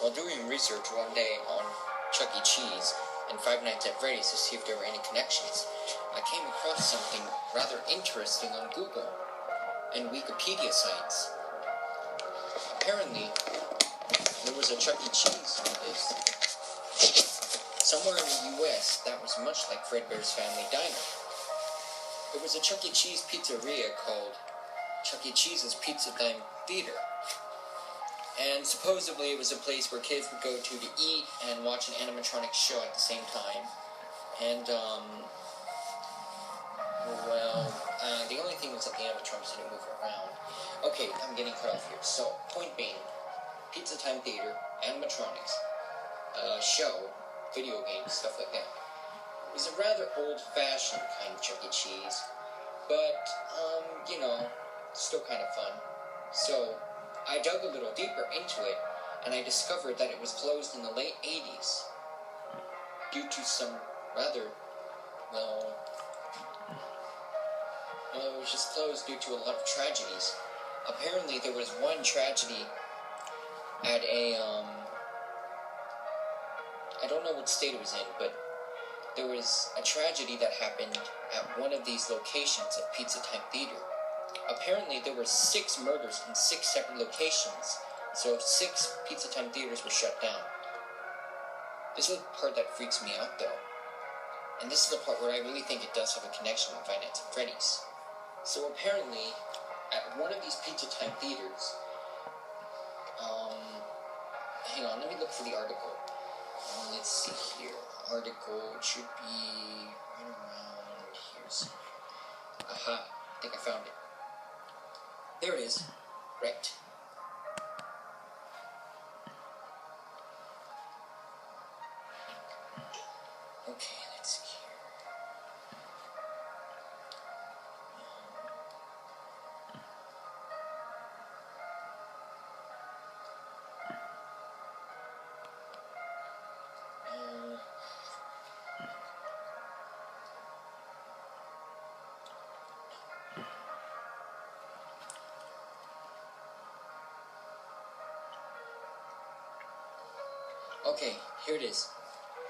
While doing research one day on Chuck E. Cheese and Five Nights at Freddy's to see if there were any connections, I came across something rather interesting on Google and Wikipedia sites. Apparently, there was a Chuck E. Cheese somewhere in the U.S. that was much like Fredbear's Family Diner. It was a Chuck E. Cheese pizzeria called Chuck E. Cheese's Pizza Time Theater. And supposedly it was a place where kids would go to eat and watch an animatronic show at the same time. And, the only thing was that the animatronics didn't move around. Okay, I'm getting cut off here. So, point being, Pizza Time Theater, animatronics, show, video games, stuff like that. It was a rather old-fashioned kind of Chuck E. Cheese, but, still kind of fun. So, I dug a little deeper into it, and I discovered that it was closed in the late 80s due to some rather, it was just closed due to a lot of tragedies. Apparently, there was one tragedy at I don't know what state it was in, but there was a tragedy that happened at one of these locations at Pizza Time Theater. Apparently, there were 6 murders in 6 separate locations, so 6 Pizza Time theaters were shut down. This is the part that freaks me out, though. And this is the part where I really think it does have a connection with Five Nights at Freddy's. So apparently, at one of these Pizza Time theaters, hang on, let me look for the article. Let's see here. Article should be right around here. Aha, I think I found it. There it is. Right. Okay, let's see here. Okay, here it is.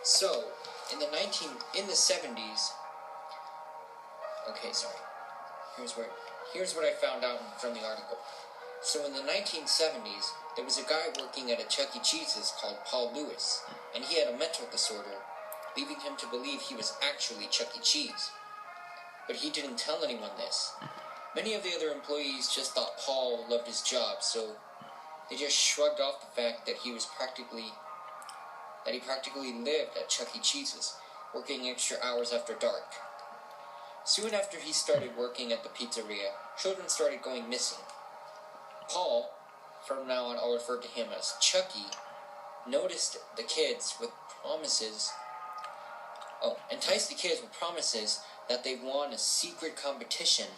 So, in the 70s, okay, sorry. Here's what I found out from the article. So in the 1970s, there was a guy working at a Chuck E. Cheese's called Paul Lewis, and he had a mental disorder, leaving him to believe he was actually Chuck E. Cheese. But he didn't tell anyone this. Many of the other employees just thought Paul loved his job, so they just shrugged off the fact that he practically lived at Chuck E. Cheese's, working extra hours after dark. Soon after he started working at the pizzeria, children started going missing. Paul, from now on I'll refer to him as Chucky, noticed the kids with enticed the kids with promises that they won a secret competition,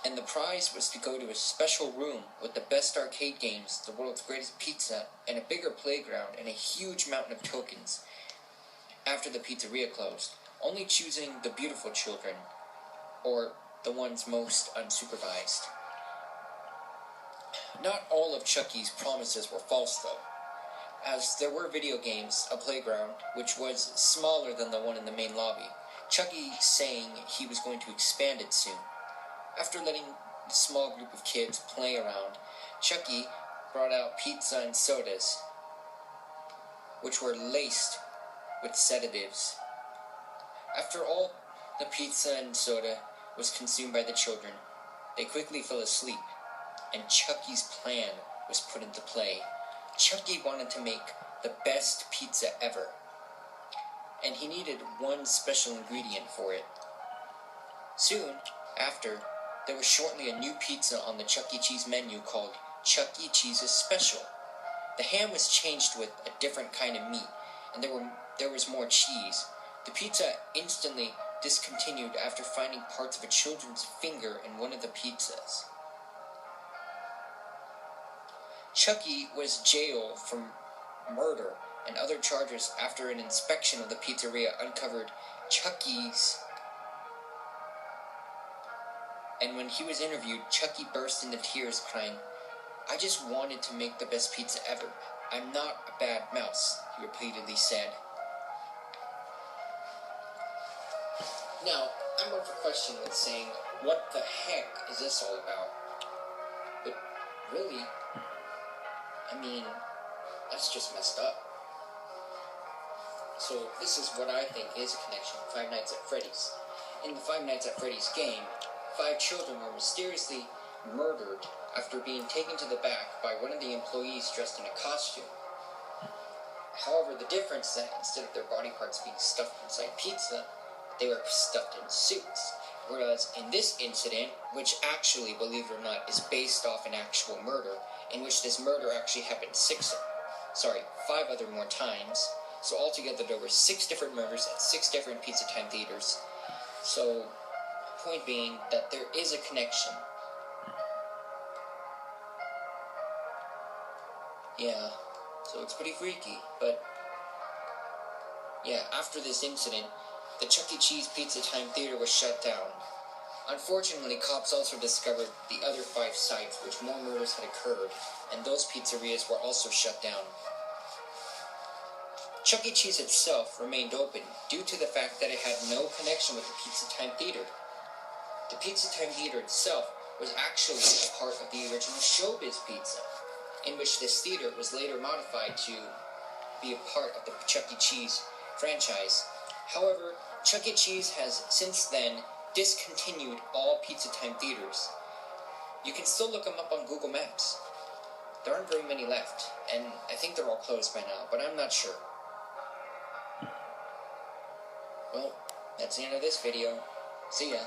and the prize was to go to a special room with the best arcade games, the world's greatest pizza, and a bigger playground, and a huge mountain of tokens. After the pizzeria closed, only choosing the beautiful children, or the ones most unsupervised. Not all of Chucky's promises were false, though, as there were video games, a playground, which was smaller than the one in the main lobby, Chucky saying he was going to expand it soon. After letting the small group of kids play around, Chucky brought out pizza and sodas, which were laced with sedatives. After all the pizza and soda was consumed by the children, they quickly fell asleep, and Chucky's plan was put into play. Chucky wanted to make the best pizza ever, and he needed one special ingredient for it. Soon after, there was shortly a new pizza on the Chuck E. Cheese menu called Chuck E. Cheese's Special. The ham was changed with a different kind of meat, and there was more cheese. The pizza instantly discontinued after finding parts of a children's finger in one of the pizzas. Chucky was jailed for murder and other charges after an inspection of the pizzeria uncovered Chucky's. And when he was interviewed, Chucky burst into tears crying, I just wanted to make the best pizza ever. I'm not a bad mouse, he repeatedly said. Now, I'm up for question with saying, what the heck is this all about? But really, I mean, that's just messed up. So this is what I think is a connection to Five Nights at Freddy's. In the Five Nights at Freddy's game, 5 children were mysteriously murdered after being taken to the back by one of the employees dressed in a costume. However, the difference is that instead of their body parts being stuffed inside pizza, they were stuffed in suits. Whereas in this incident, which actually, believe it or not, is based off an actual murder, in which this murder actually happened 5 other more times. So altogether there were 6 different murders at 6 different Pizza Time theaters. So, point being that there is a connection. Yeah, so it's pretty freaky, but yeah, after this incident, the Chuck E. Cheese Pizza Time theater was shut down. Unfortunately, cops also discovered the other 5 sites which more murders had occurred, and those pizzerias were also shut down. Chuck E. Cheese itself remained open due to the fact that it had no connection with the Pizza Time theater. The Pizza Time theater itself was actually a part of the original Showbiz Pizza, in which this theater was later modified to be a part of the Chuck E. Cheese franchise. However, Chuck E. Cheese has since then discontinued all Pizza Time theaters. You can still look them up on Google Maps. There aren't very many left, and I think they're all closed by now, but I'm not sure. Well, that's the end of this video. See ya.